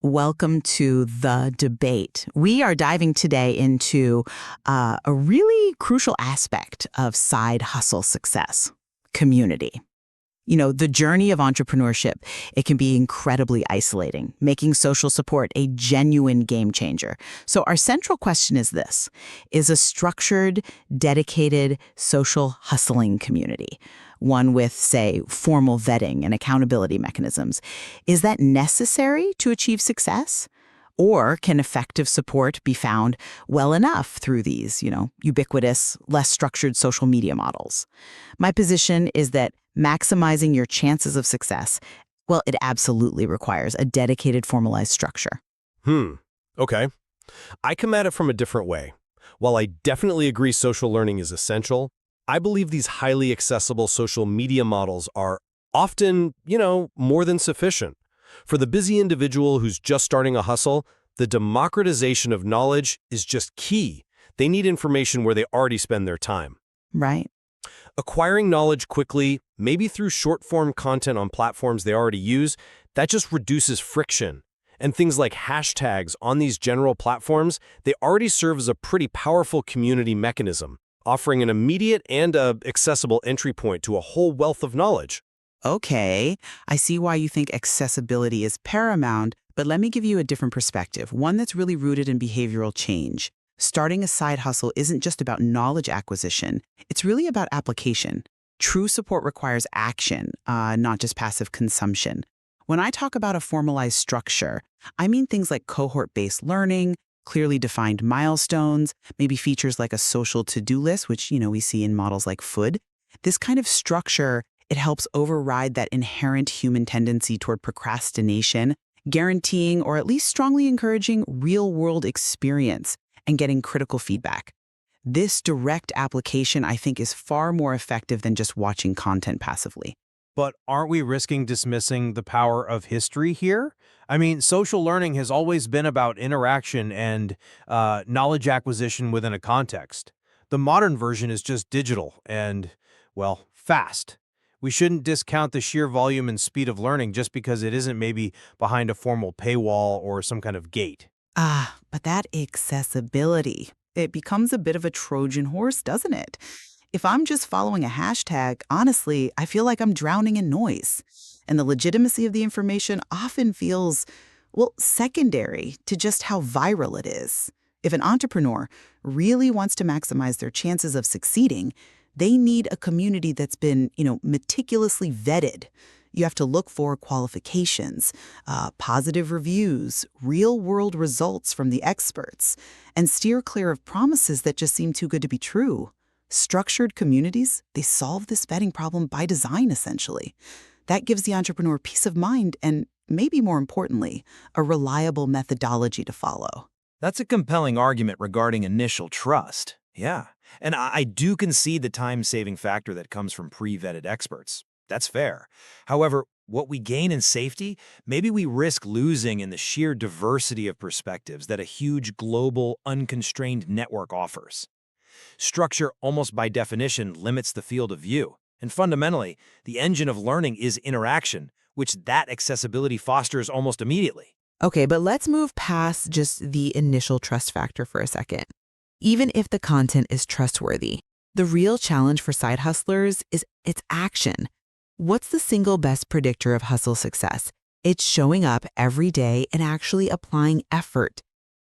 Welcome to the debate. We are diving today into a really crucial aspect of side hustle success: community. The journey of entrepreneurship, it can be incredibly isolating, making social support a genuine game changer. So our central question is this: is a structured, dedicated, social hustling community, one with, say, formal vetting and accountability mechanisms, is that necessary to achieve success? Or can effective support be found well enough through these, ubiquitous, less structured social media models? My position is that maximizing your chances of success, well, it absolutely requires a dedicated, formalized structure. Okay. I come at it from a different way. While I definitely agree social learning is essential, I believe these highly accessible social media models are often, more than sufficient. For the busy individual who's just starting a hustle, the democratization of knowledge is just key. They need information where they already spend their time. Right. Acquiring knowledge quickly, maybe through short-form content on platforms they already use, that just reduces friction. And things like hashtags on these general platforms, they already serve as a pretty powerful community mechanism, offering an immediate and accessible entry point to a whole wealth of knowledge. Okay, I see why you think accessibility is paramount, but let me give you a different perspective, one that's really rooted in behavioral change. Starting a side hustle isn't just about knowledge acquisition, it's really about application. True support requires action, not just passive consumption. When I talk about a formalized structure, I mean things like cohort-based learning, clearly defined milestones, maybe features like a social to-do list, which, we see in models like Food. This kind of structure, it helps override that inherent human tendency toward procrastination, guaranteeing or at least strongly encouraging real-world experience and getting critical feedback. This direct application, I think, is far more effective than just watching content passively. But aren't we risking dismissing the power of history here? I mean, social learning has always been about interaction and knowledge acquisition within a context. The modern version is just digital and, well, fast. We shouldn't discount the sheer volume and speed of learning just because it isn't maybe behind a formal paywall or some kind of gate. But that accessibility, it becomes a bit of a Trojan horse, doesn't it? If I'm just following a hashtag, honestly, I feel like I'm drowning in noise. And the legitimacy of the information often feels, well, secondary to just how viral it is. If an entrepreneur really wants to maximize their chances of succeeding, they need a community that's been, meticulously vetted. You have to look for qualifications, positive reviews, real-world results from the experts, and steer clear of promises that just seem too good to be true. Structured communities, they solve this vetting problem by design, essentially. That gives the entrepreneur peace of mind and, maybe more importantly, a reliable methodology to follow. That's a compelling argument regarding initial trust. Yeah. And I do concede the time-saving factor that comes from pre-vetted experts. That's fair. However, what we gain in safety, maybe we risk losing in the sheer diversity of perspectives that a huge global, unconstrained network offers. Structure, almost by definition, limits the field of view. And fundamentally, the engine of learning is interaction, which that accessibility fosters almost immediately. Okay, but let's move past just the initial trust factor for a second. Even if the content is trustworthy, the real challenge for side hustlers is its action. What's the single best predictor of hustle success? It's showing up every day and actually applying effort.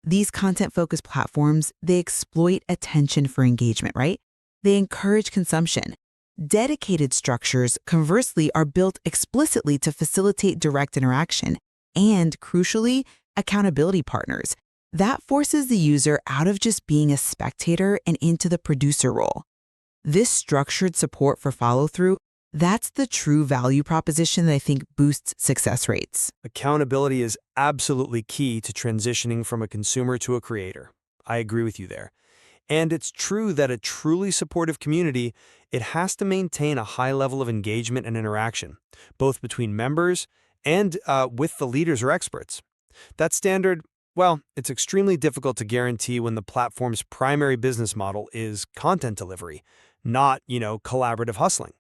These content-focused platforms, they exploit attention for engagement, right? They encourage consumption. Dedicated structures, conversely, are built explicitly to facilitate direct interaction and, crucially, accountability partners. That forces the user out of just being a spectator and into the producer role. This structured support for follow-through, that's the true value proposition that I think boosts success rates. Accountability is absolutely key to transitioning from a consumer to a creator. I agree with you there. And it's true that a truly supportive community, it has to maintain a high level of engagement and interaction, both between members and with the leaders or experts. That standard, well, it's extremely difficult to guarantee when the platform's primary business model is content delivery, not, collaborative hustling.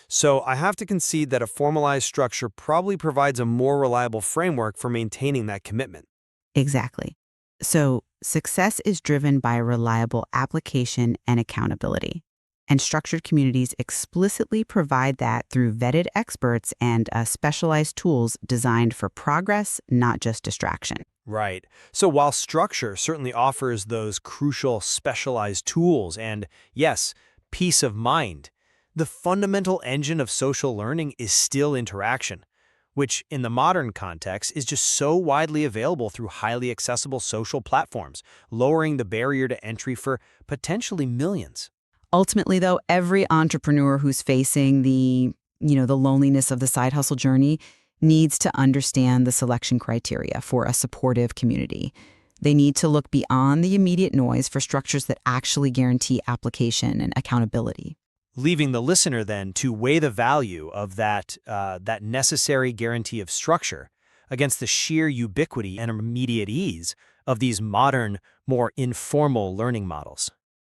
So I have to concede that a formalized structure probably provides a more reliable framework for maintaining that commitment. Exactly. So success is driven by reliable application and accountability. And structured communities explicitly provide that through vetted experts and specialized tools designed for progress, not just distraction. Right. So while structure certainly offers those crucial specialized tools and, yes, peace of mind, the fundamental engine of social learning is still interaction, which in the modern context is just so widely available through highly accessible social platforms, lowering the barrier to entry for potentially millions. Ultimately, though, every entrepreneur who's facing the loneliness of the side hustle journey needs to understand the selection criteria for a supportive community. They need to look beyond the immediate noise for structures that actually guarantee application and accountability. Leaving the listener then to weigh the value of that necessary guarantee of structure against the sheer ubiquity and immediate ease of these modern, more informal learning models.